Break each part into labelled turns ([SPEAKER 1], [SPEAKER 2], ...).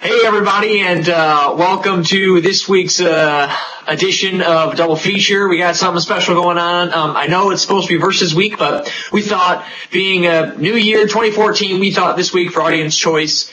[SPEAKER 1] Hey everybody, and welcome to this week's edition of Double Feature. We got something special going on. I know it's supposed to be versus week, but we thought, being a new year, 2014, we thought this week for audience choice,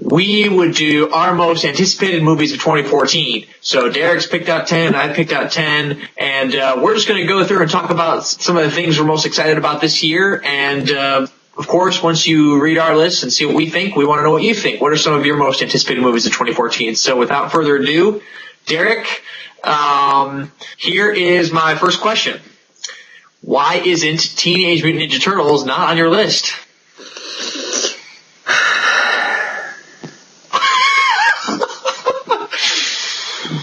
[SPEAKER 1] we would do our most anticipated movies of 2014. So Derek's picked out 10, I picked out 10, and we're just going to go through and talk about some of the things we're most excited about this year, and of course, once you read our list and see what we think, we want to know what you think. What are some of your most anticipated movies of 2014? So without further ado, Derek, here is my first question. Why isn't Teenage Mutant Ninja Turtles not on your list?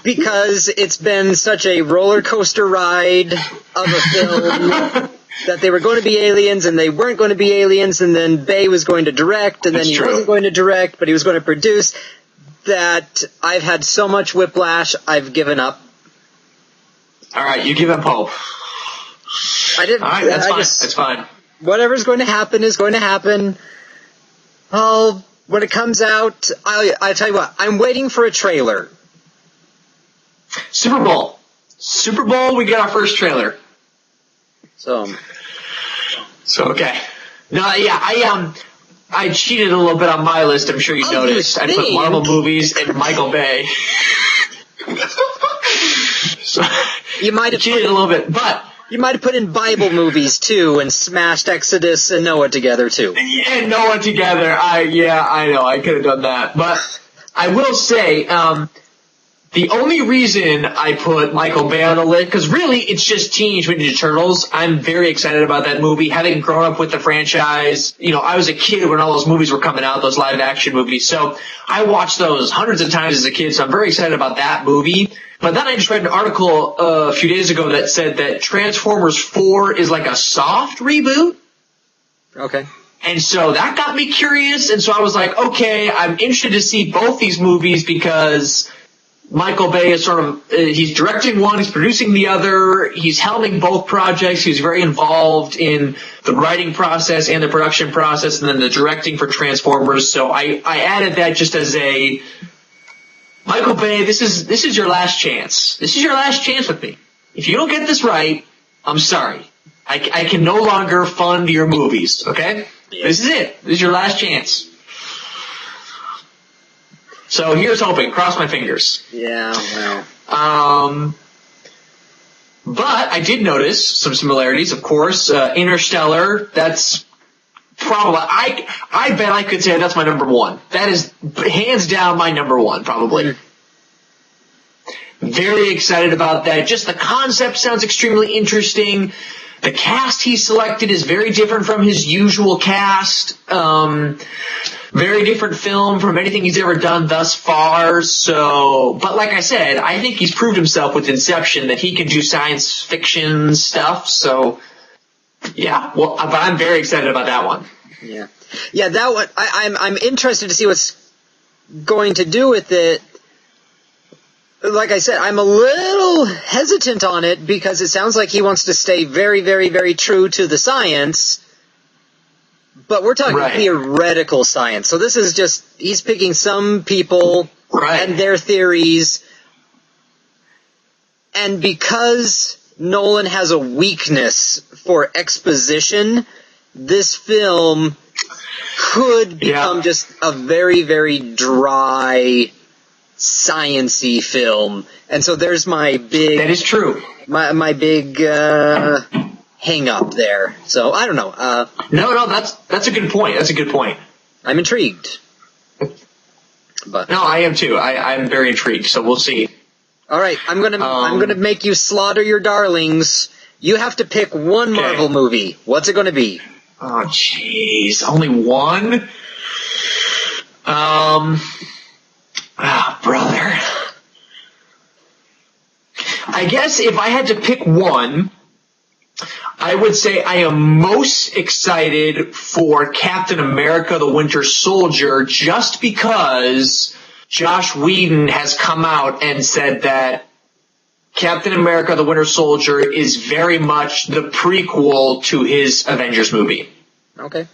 [SPEAKER 2] Because it's been such a roller coaster ride of a film. That they were going to be aliens, and they weren't going to be aliens, and then Bay was going to direct, and then he wasn't going to direct, but he was going to produce, that I've had so much whiplash, I've given up.
[SPEAKER 1] All right, you give up hope.
[SPEAKER 2] All right,
[SPEAKER 1] that's fine.
[SPEAKER 2] Whatever's going to happen is going to happen. Oh, when it comes out, I'll tell you what, I'm waiting for a trailer.
[SPEAKER 1] Super Bowl, we got our first trailer. So okay. No, yeah, I cheated a little bit on my list. I'm sure you noticed. I put Marvel movies and Michael Bay. So
[SPEAKER 2] you might have
[SPEAKER 1] cheated a little bit, but
[SPEAKER 2] you might have put in Bible movies too, and smashed Exodus and Noah together too.
[SPEAKER 1] Yeah, Noah together. I know. I could have done that, but I will say, the only reason I put Michael Bay on the list, because really it's just Teenage Mutant Ninja Turtles. I'm very excited about that movie. Having grown up with the franchise, I was a kid when all those movies were coming out, those live action movies. So I watched those hundreds of times as a kid, so I'm very excited about that movie. But then I just read an article a few days ago that said that Transformers 4 is like a soft reboot.
[SPEAKER 2] Okay.
[SPEAKER 1] And so that got me curious, and so I was like, okay, I'm interested to see both these movies because Michael Bay is he's directing one, he's producing the other, he's helming both projects, he's very involved in the writing process and the production process and then the directing for Transformers. So I added that just as a, Michael Bay, this is your last chance. This is your last chance with me. If you don't get this right, I'm sorry. I can no longer fund your movies, okay? Yeah. This is it. This is your last chance. So here's hoping. Cross my fingers.
[SPEAKER 2] Yeah, well.
[SPEAKER 1] But I did notice some similarities, of course. Interstellar, that's probably, I bet I could say that's my number one. That is hands down my number one, probably. Very excited about that. Just the concept sounds extremely interesting. The cast he selected is very different from his usual cast. Very different film from anything he's ever done thus far. So, but like I said, I think he's proved himself with Inception that he can do science fiction stuff. So, yeah. Well, but I'm very excited about that one.
[SPEAKER 2] Yeah, that one. I'm interested to see what's going to do with it. Like I said, I'm a little hesitant on it because it sounds like he wants to stay very, very, very true to the science. But we're talking theoretical science. So this is just, he's picking some people and their theories. And because Nolan has a weakness for exposition, this film could become just a very, very dry, science-y film. And so there's my big...
[SPEAKER 1] That is true.
[SPEAKER 2] My big... hang up there. So, I don't know.
[SPEAKER 1] No, that's a good point. That's a good point.
[SPEAKER 2] I'm intrigued. But
[SPEAKER 1] no, I am too. I'm very intrigued, so we'll see.
[SPEAKER 2] All right, I'm gonna make you slaughter your darlings. You have to pick one Marvel movie. What's it gonna be?
[SPEAKER 1] Oh, jeez. Only one? Brother. I guess if I had to pick one, I would say I am most excited for Captain America the Winter Soldier just because Joss Whedon has come out and said that Captain America the Winter Soldier is very much the prequel to his Avengers movie.
[SPEAKER 2] Okay.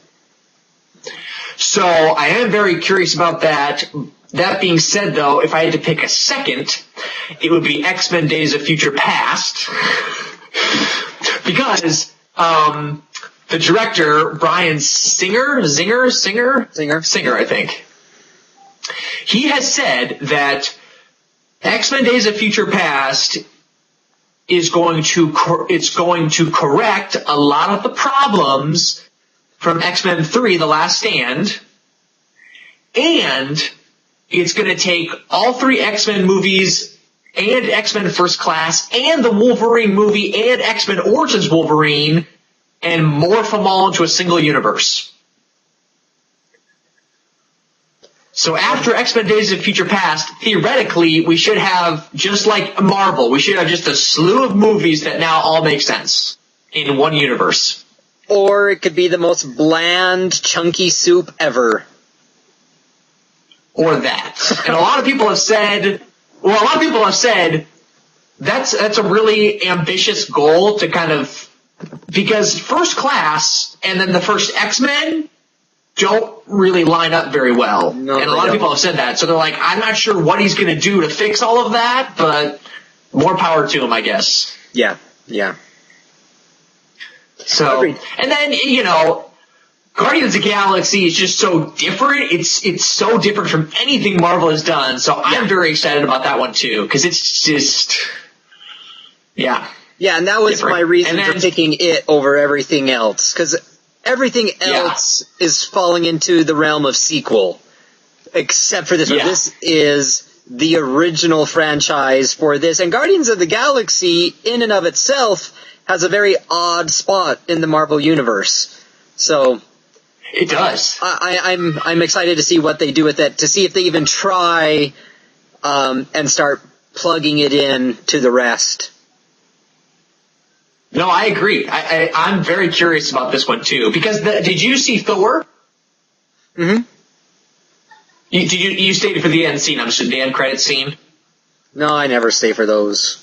[SPEAKER 1] So I am very curious about that. That being said, though, if I had to pick a second, it would be X-Men Days of Future Past. Because the director, Bryan Singer, I think, he has said that X-Men Days of Future Past is going to correct a lot of the problems from X-Men 3, The Last Stand, and it's going to take all 3 X-Men movies and X-Men First Class and the Wolverine movie and X-Men Origins Wolverine and morph them all into a single universe. So after X-Men Days of Future Past, theoretically, we should have, just like Marvel, we should have just a slew of movies that now all make sense in one universe.
[SPEAKER 2] Or it could be the most bland, chunky soup ever.
[SPEAKER 1] Or that. And a lot of people have said, that's a really ambitious goal to kind of, because First Class and then the first X-Men don't really line up very well.
[SPEAKER 2] No,
[SPEAKER 1] and a lot of people have said that. So they're like, I'm not sure what he's going to do to fix all of that, but more power to him, I guess.
[SPEAKER 2] Yeah.
[SPEAKER 1] So,
[SPEAKER 2] Agreed.
[SPEAKER 1] And then, Guardians of the Galaxy is just so different. It's so different from anything Marvel has done. So I'm very excited about that one too, because it's just,
[SPEAKER 2] Yeah, and that was
[SPEAKER 1] different.
[SPEAKER 2] my reason for picking it over everything else, because everything else is falling into the realm of sequel, except for this one. This is the original franchise for this, and Guardians of the Galaxy, in and of itself, has a very odd spot in the Marvel Universe. So
[SPEAKER 1] it does.
[SPEAKER 2] I'm excited to see what they do with it, to see if they even try and start plugging it in to the rest.
[SPEAKER 1] No, I agree. I'm very curious about this one too, because did you see Thor?
[SPEAKER 2] Mm-hmm.
[SPEAKER 1] You stayed for the end scene, I'm sure, the end credit scene?
[SPEAKER 2] No, I never stay for those.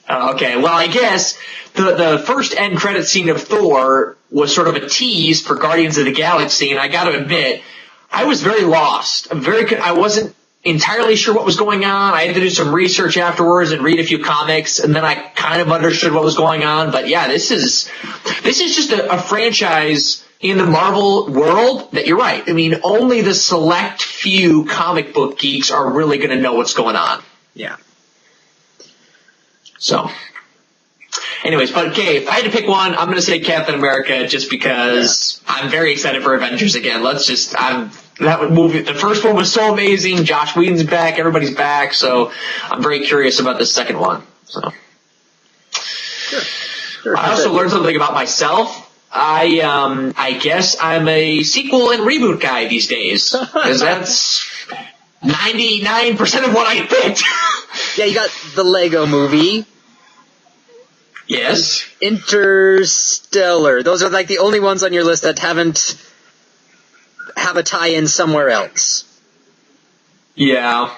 [SPEAKER 1] Okay, well, I guess the first end credit scene of Thor was sort of a tease for Guardians of the Galaxy, and I got to admit, I was very lost. I wasn't entirely sure what was going on. I had to do some research afterwards and read a few comics, and then I kind of understood what was going on. But yeah, this is just a franchise in the Marvel world that, you're right, I mean, only the select few comic book geeks are really going to know what's going on.
[SPEAKER 2] Yeah.
[SPEAKER 1] So, anyways, but okay, if I had to pick one, I'm going to say Captain America, just because I'm very excited for Avengers again. That movie, the first one was so amazing. Josh Whedon's back, everybody's back, so I'm very curious about the second one. So,
[SPEAKER 2] Sure.
[SPEAKER 1] I also learned something about myself. I guess I'm a sequel and reboot guy these days, because that's 99% of what I picked.
[SPEAKER 2] Yeah, you got the Lego Movie.
[SPEAKER 1] Yes.
[SPEAKER 2] Interstellar. Those are like the only ones on your list that have a tie-in somewhere else.
[SPEAKER 1] Yeah.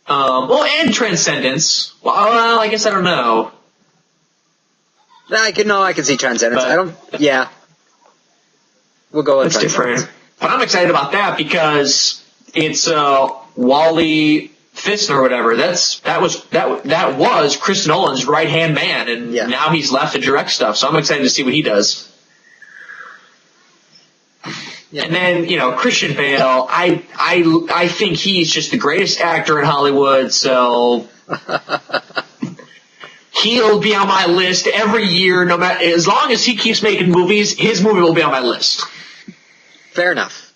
[SPEAKER 1] Well, and Transcendence. Well, I guess I don't know.
[SPEAKER 2] I can see Transcendence.
[SPEAKER 1] But,
[SPEAKER 2] we'll go with
[SPEAKER 1] That's
[SPEAKER 2] Transcendence.
[SPEAKER 1] different. But I'm excited about that because it's Wally Fitzner or whatever. That was Chris Nolan's right-hand man, and now he's left to direct stuff. So I'm excited to see what he does. Yeah. And then, Christian Bale, I think he's just the greatest actor in Hollywood, so he'll be on my list every year, no matter, as long as he keeps making movies, his movie will be on my list.
[SPEAKER 2] Fair enough.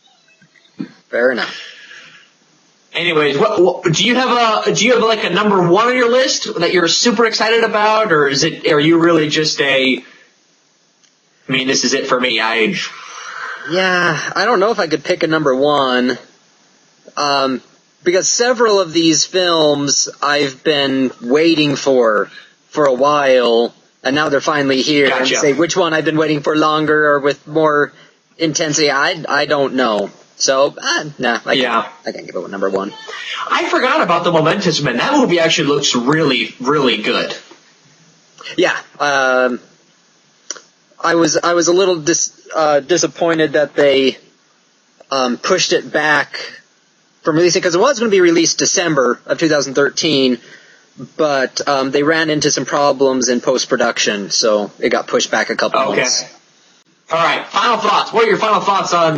[SPEAKER 1] Anyways, what do you have like a number one on your list that you're super excited about, or are you really just this is it for me?
[SPEAKER 2] Yeah, I don't know if I could pick a number one, because several of these films I've been waiting for a while, and now they're finally here.
[SPEAKER 1] Gotcha.
[SPEAKER 2] And say which one I've been waiting for longer or with more intensity, I don't know. So, I can't give it number one.
[SPEAKER 1] I forgot about The Momentous Men. That movie actually looks really, really good.
[SPEAKER 2] Yeah, I was a little disappointed that they pushed it back from releasing, because it was going to be released December of 2013, but they ran into some problems in post-production, so it got pushed back a couple months.
[SPEAKER 1] All right, final thoughts. What are your final thoughts on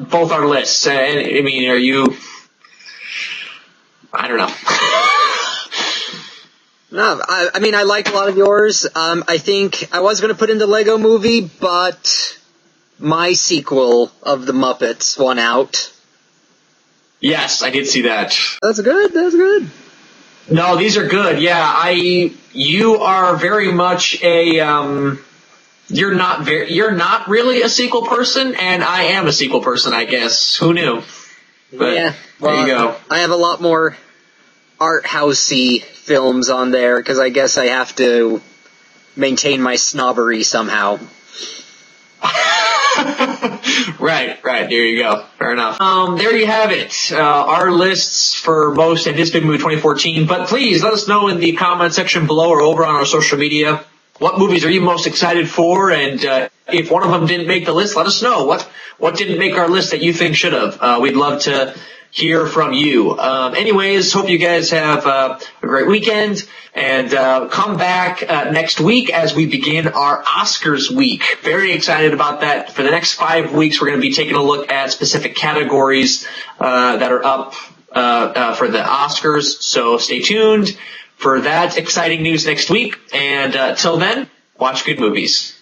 [SPEAKER 1] both our lists? I mean, are you... I don't know.
[SPEAKER 2] No, I mean, I like a lot of yours. I think I was going to put in the Lego Movie, but my sequel of the Muppets won out.
[SPEAKER 1] Yes, I did see that.
[SPEAKER 2] That's good.
[SPEAKER 1] No, these are good. Yeah, you are very much a you're not really a sequel person, and I am a sequel person, I guess. Who knew? But
[SPEAKER 2] yeah, well,
[SPEAKER 1] there you go.
[SPEAKER 2] I have a lot more art housey films on there because I guess I have to maintain my snobbery somehow.
[SPEAKER 1] Right. There you go. Fair enough. There you have it. Our lists for most anticipated movie 2014. But please let us know in the comment section below or over on our social media. What movies are you most excited for? And if one of them didn't make the list, let us know. What didn't make our list that you think should have? We'd love to hear from you. Anyways, hope you guys have a great weekend. And come back next week as we begin our Oscars week. Very excited about that. For the next 5 weeks, we're going to be taking a look at specific categories that are up for the Oscars. So stay tuned for that exciting news next week. And till then, watch good movies.